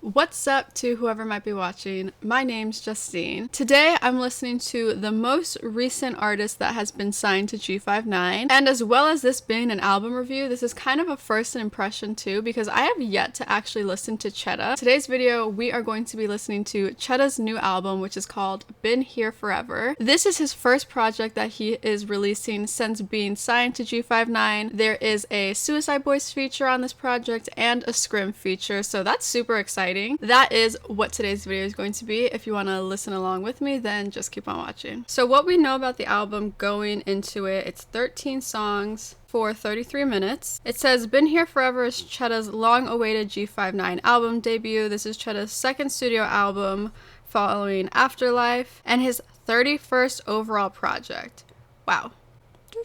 What's up to whoever might be watching? My name's Justine. Today I'm listening to the most recent artist that has been signed to G59, and as well as this being an album review, this is kind of a first impression too because I have yet to actually listen to Chetta. Today's video we are going to be listening to Chetta's new album, which is called Been Here Forever. This is his first project that he is releasing since being signed to G59. There is a Suicide Boys feature on this project and a Scrim feature, so that's super exciting. That is what today's video is going to be. If you want to listen along with me, then just keep on watching. So what we know about the album going into it, it's 13 songs for 33 minutes. It says Been Here Forever is Chetta's long-awaited G59 album debut. This is Chetta's second studio album following Afterlife and his 31st overall project. Wow.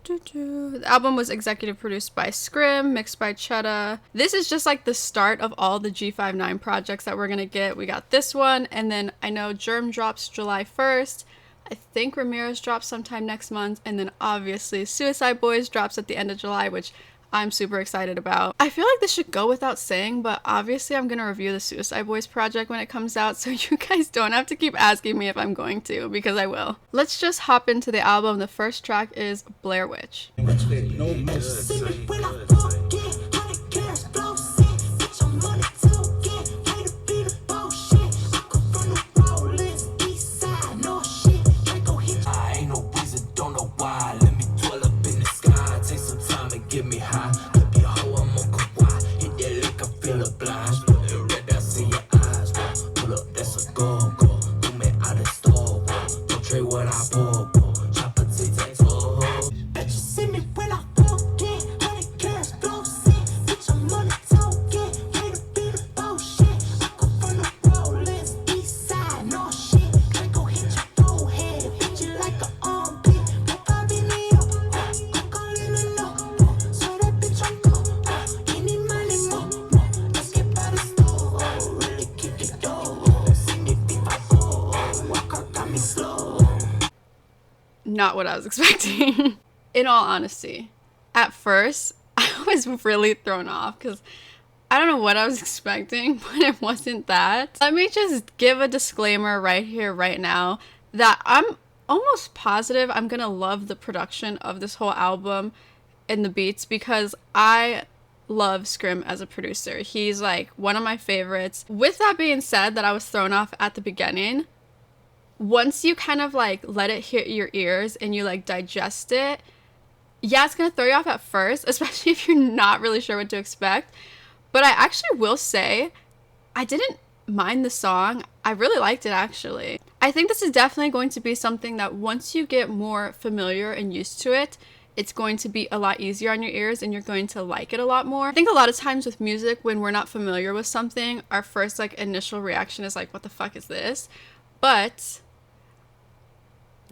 The album was executive produced by Scrim, mixed by Chetta. This is just like the start of all the G59 projects that we're gonna get. We got this one, and then I know Germ drops July 1st. I think Ramirez drops sometime next month, and then obviously Suicide Boys drops at the end of July, which I'm super excited about. I feel like this should go without saying, but obviously I'm gonna review the Suicide Boys project when it comes out, so you guys don't have to keep asking me if I'm going to, because I will. Let's just hop into the album. The first track is Blair Witch. Give me high, let me hoe, I'm on kawaii. Hit that lick, I feel obliged. Look the red, I see your eyes. Pull up, that's a go. Do me out of store. Don't trade what I bought. Chop a tic-tac-toe. Bet you see me when I walk in. 100 cash, blow sick. Bitch, I'm on the token. Way to be the bullshit. I go from the Rollins, east side, no shit. I go hit your forehead. Hit you like an armpit. Make I be Leo. I'm calling a no. Not what I was expecting. In all honesty, at first I was really thrown off because I don't know what I was expecting, but it wasn't that. Let me just give a disclaimer right here, right now, that I'm almost positive I'm gonna love the production of this whole album and the beats because I love Scrim as a producer. He's like one of my favorites. With that being said, that I was thrown off at the beginning, once you kind of like let it hit your ears and you like digest it, yeah, it's gonna throw you off at first, especially if you're not really sure what to expect. But I actually will say I didn't mind the song. I really liked it actually. I think this is definitely going to be something that once you get more familiar and used to it, it's going to be a lot easier on your ears and you're going to like it a lot more. I think a lot of times with music, when we're not familiar with something, our first like initial reaction is like, what the fuck is this? But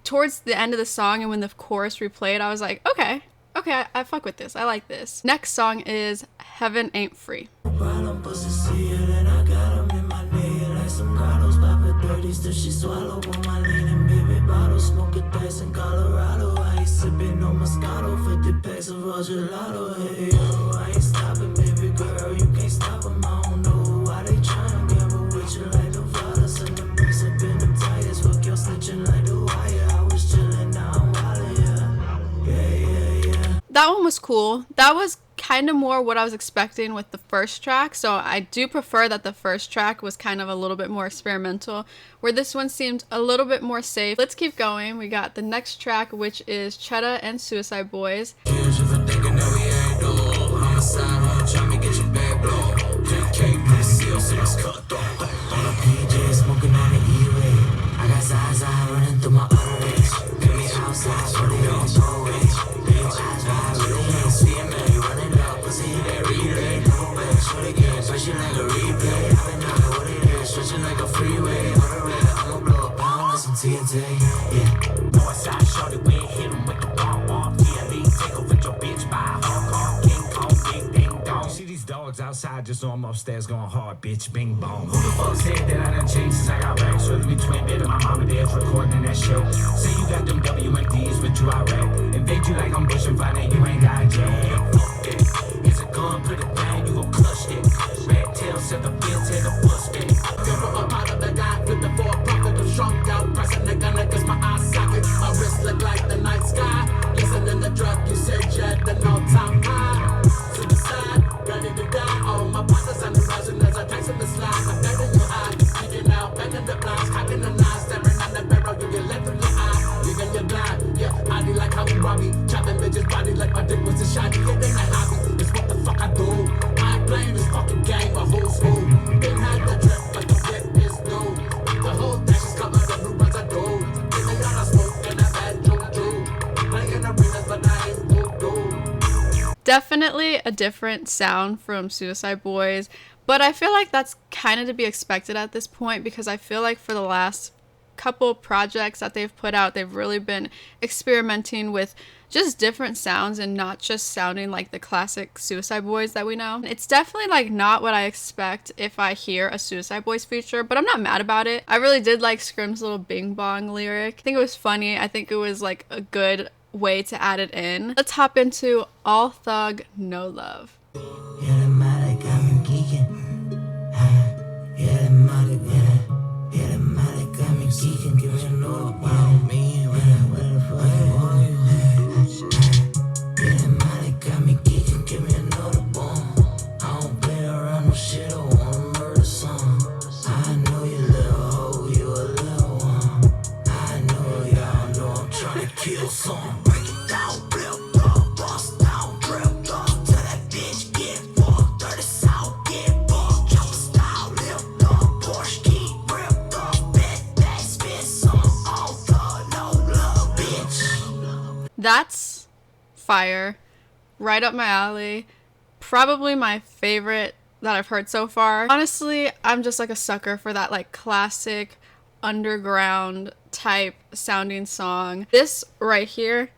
towards the end of the song and when the chorus replayed, I was like, okay, I fuck with this. I like this. Next song is Heaven Ain't Free. That one was cool. That was kind of more what I was expecting with the first track, so I do prefer that the first track was kind of a little bit more experimental, where this one seemed a little bit more safe. Let's keep going. We got the next track, which is Chetta and Suicide Boys. Outside, just know I'm upstairs going hard, bitch, bing bong. Who the fuck said that I done changed since I got racks? Really be twin bed and my mama dad's recording that shit. Say you got them WMDs, but you alright. Invade you like I'm Bush and Vine, you ain't got jail. Fuck that. It's a gun, put it down, you gon' clutch that. Red tail, set the bill, take a bus that. Definitely a different sound from Suicide Boys, but I feel like that's kind of to be expected at this point, because I feel like for the last couple projects that they've put out, they've really been experimenting with just different sounds and not just sounding like the classic Suicide Boys that we know. It's definitely like not what I expect if I hear a Suicide Boys feature, but I'm not mad about it. I really did like Scrim's little bing bong lyric. I think it was funny. I think it was like a good way to add it in. Let's hop into All Thug, No Love. That's fire. Right up my alley. Probably my favorite that I've heard so far. Honestly, I'm just like a sucker for that like classic underground type sounding song. This right here,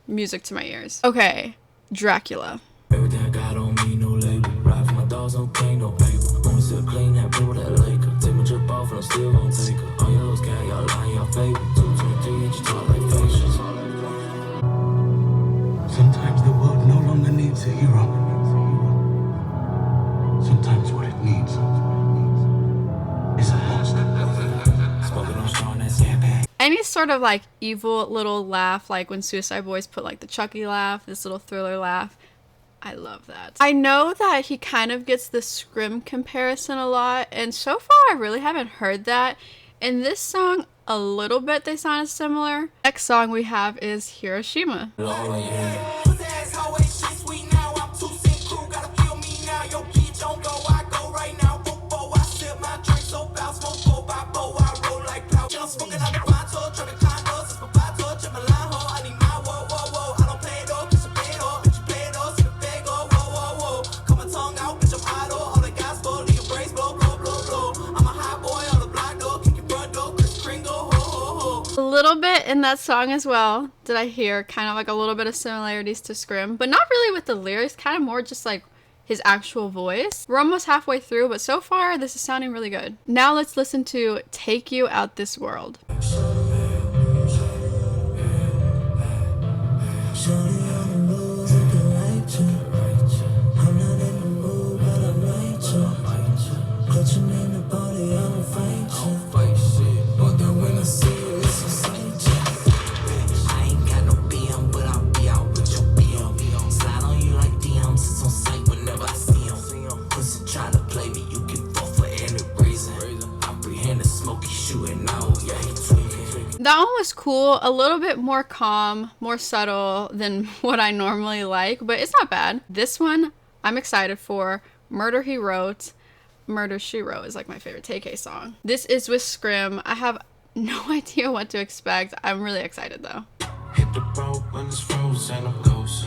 music to my ears. Okay, Dracula. Everything I got on me, no label. Ride for my dogs, okay, no paper. Wanna still clean that blue, that Laker. Take my drip off and I'm still gon' take her. All your little guy, y'all lying, y'all fake. 223, you talk like facials. Sometimes the world no longer needs a hero. Sometimes what it needs is a monster. Smoking on strong, that's campaign. Any sort of like evil little laugh, like when Suicide Boys put like the Chucky laugh, this little Thriller laugh, I love that. I know that he kind of gets the Scrim comparison a lot, and so far I really haven't heard that. In this song, a little bit they sound similar. Next song we have is Hiroshima. A little bit in that song as well did I hear kind of like a little bit of similarities to Scrim, but not really with the lyrics, kind of more just like his actual voice. We're almost halfway through, but so far this is sounding really good. Now let's listen to Take You Out This World. That one was cool, a little bit more calm, more subtle than what I normally like, but it's not bad. This one I'm excited for. Murder He Wrote. Murder She Wrote is like my favorite TK song. This is with Scrim. I have no idea what to expect. I'm really excited though. Hit the road when it's frozen, I'm ghost.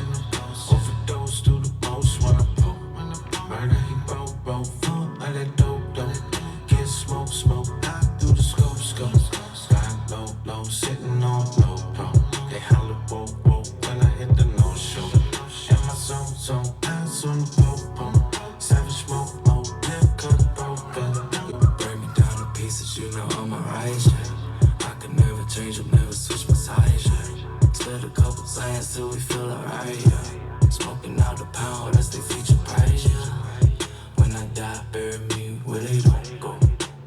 Overdose to the post when I poke. Murder he wrote, full of that dope. Get smoke, out through the scope. Sky low, sitting on low. They holler, whoa, when I hit the no-show. In my zone, eyes on the popo. Savage smoke, lip cut broken. Break me down to pieces, you know I'm a right. I could never change, I'll never switch my sides. Split a couple science till we feel alright, yeah. Smoking out the pound, that's the feature price, yeah. When I die, bury me where they don't go.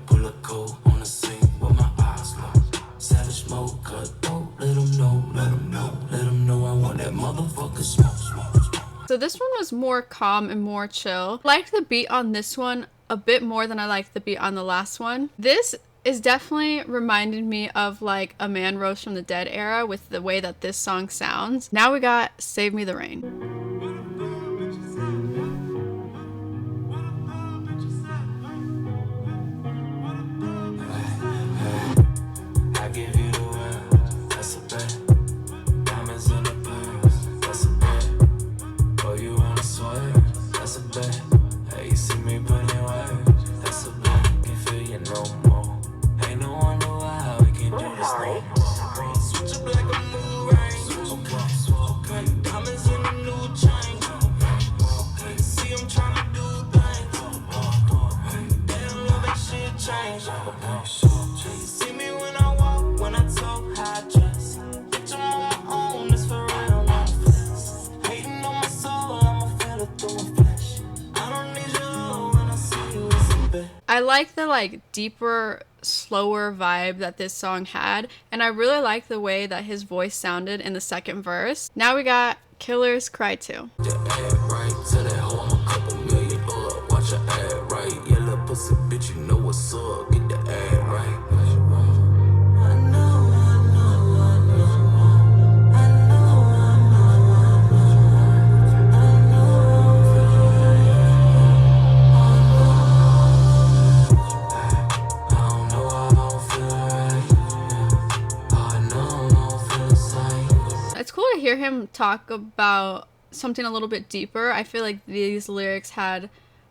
Pull a coat on the scene with my eyes low. Savage smoke, cut, let them know I want that motherfucker smoke. So this one was more calm and more chill. I liked the beat on this one a bit more than I liked the beat on the last one. This is definitely reminded me of like a Man Rose from the Dead era with the way that this song sounds. Now we got Save Me the Rain. Diamonds in the purse, that's a bet. Oh, you wanna no more. Ain't no wonder why we can do this no more. Switch up like a new range. Okay. Diamonds in a new chain. Okay. See, I'm trying to do things. Damn, love that shit change. You see me when I walk, when I talk, how I dress. Bitch, I'm on my own, it's for real, not flex. Hating on my soul, I'ma feel it through my flesh. I don't need your love when I see you, it's in bed. I like the like deeper, slower vibe that this song had, and I really like the way that his voice sounded in the second verse. Now we got Killer's Cry 2. The ad right to that hoe, I'm a couple million up. Watch your ad right, yeah, little pussy bitch, you know what's up. Get the ad right. It's cool to hear him talk about something a little bit deeper. I feel like these lyrics had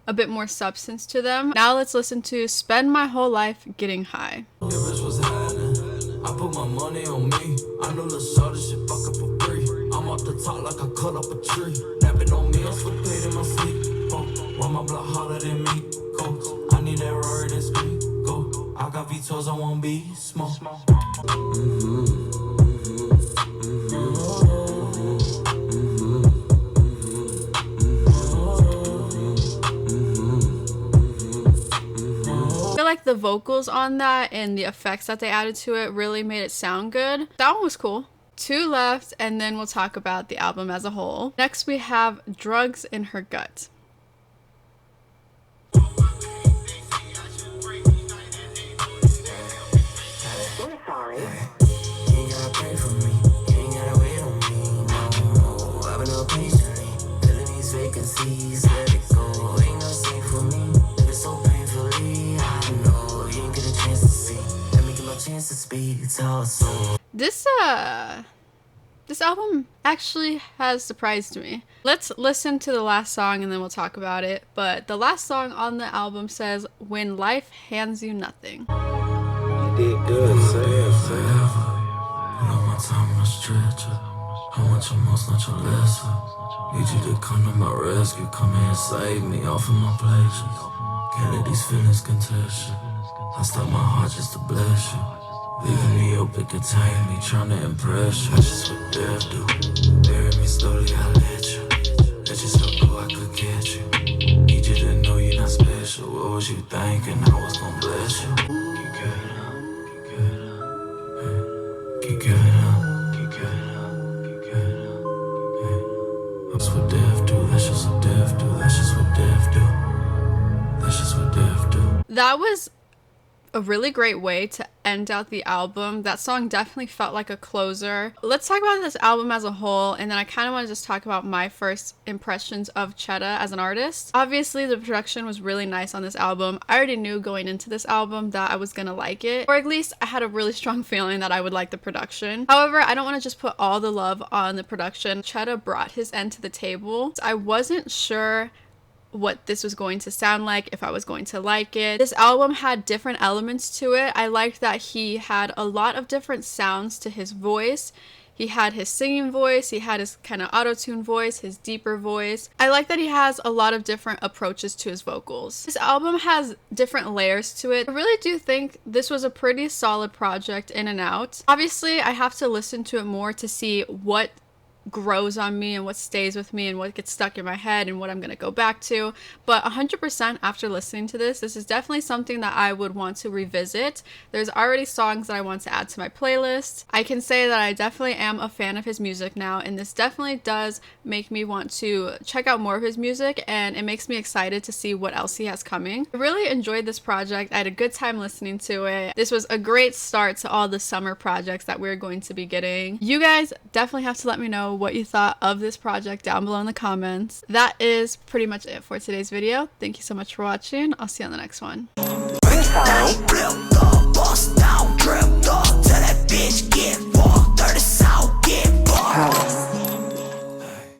a bit more substance to them. Now let's listen to Spend My Whole Life Getting High. Your bitch was hiding. I put my money on me. I know the shot this shit fuck up for free. I'm off the top like I cut up a tree. Napping on me, I'm for paid in my sleep. Why my blood harder than me? Go. I need that Rory this week. Go. I got vetoes, I won't be small. I feel like the vocals on that and the effects that they added to it really made it sound good. That one was cool. 2 left, and then we'll talk about the album as a whole. Next we have Drugs in Her Gut. Vacancies, let it go. Ain't no safe for me. If it's so painfully, I know you didn't get a chance to see. Let me get my chance to speak. It's all so. This album actually has surprised me. Let's listen to the last song and then we'll talk about it. But the last song on the album says, "When Life Hands You Nothing." You did good, say it. All my time on a stretcher. I want your most, not your lesser. Need you to come to my rescue. Come here and save me off of my pleasures. Can't let these feelings contest you. I stop my heart just to bless you. Leaving me open, contain me, trying to impress you. That's just what death do. Bury me slowly, I let you. Let yourself go, I could get you. Need you to know you're not special. What was you thinking? I was gonna bless you. Keep getting up, keep getting up. Hey. Keep getting up. That's what death do, that's just what death do, that's just what death do. That's just what death do. That was a really great way to end out the album. That song definitely felt like a closer. Let's talk about this album as a whole, and then I kind of want to just talk about my first impressions of Chetta as an artist. Obviously, the production was really nice on this album. I already knew going into this album that I was gonna like it, or at least I had a really strong feeling that I would like the production. However, I don't want to just put all the love on the production. Chetta brought his end to the table. I wasn't sure what this was going to sound like, if I was going to like it. This album had different elements to it. I liked that he had a lot of different sounds to his voice. He had his singing voice, he had his kind of auto-tune voice, his deeper voice. I like that he has a lot of different approaches to his vocals. This album has different layers to it. I really do think this was a pretty solid project in and out. Obviously, I have to listen to it more to see what grows on me and what stays with me and what gets stuck in my head and what I'm gonna go back to. But 100% after listening to this is definitely something that I would want to revisit. There's already songs that I want to add to my playlist. I can say that I definitely am a fan of his music now, and this definitely does make me want to check out more of his music, and it makes me excited to see what else he has coming. I really enjoyed this project. I had a good time listening to it. This was a great start to all the summer projects that we're going to be getting. You guys definitely have to let me know what you thought of this project down below in the comments. That is pretty much it for today's video. Thank you so much for watching. I'll see you on the next one. Bust down, drip, dog, tell that bitch get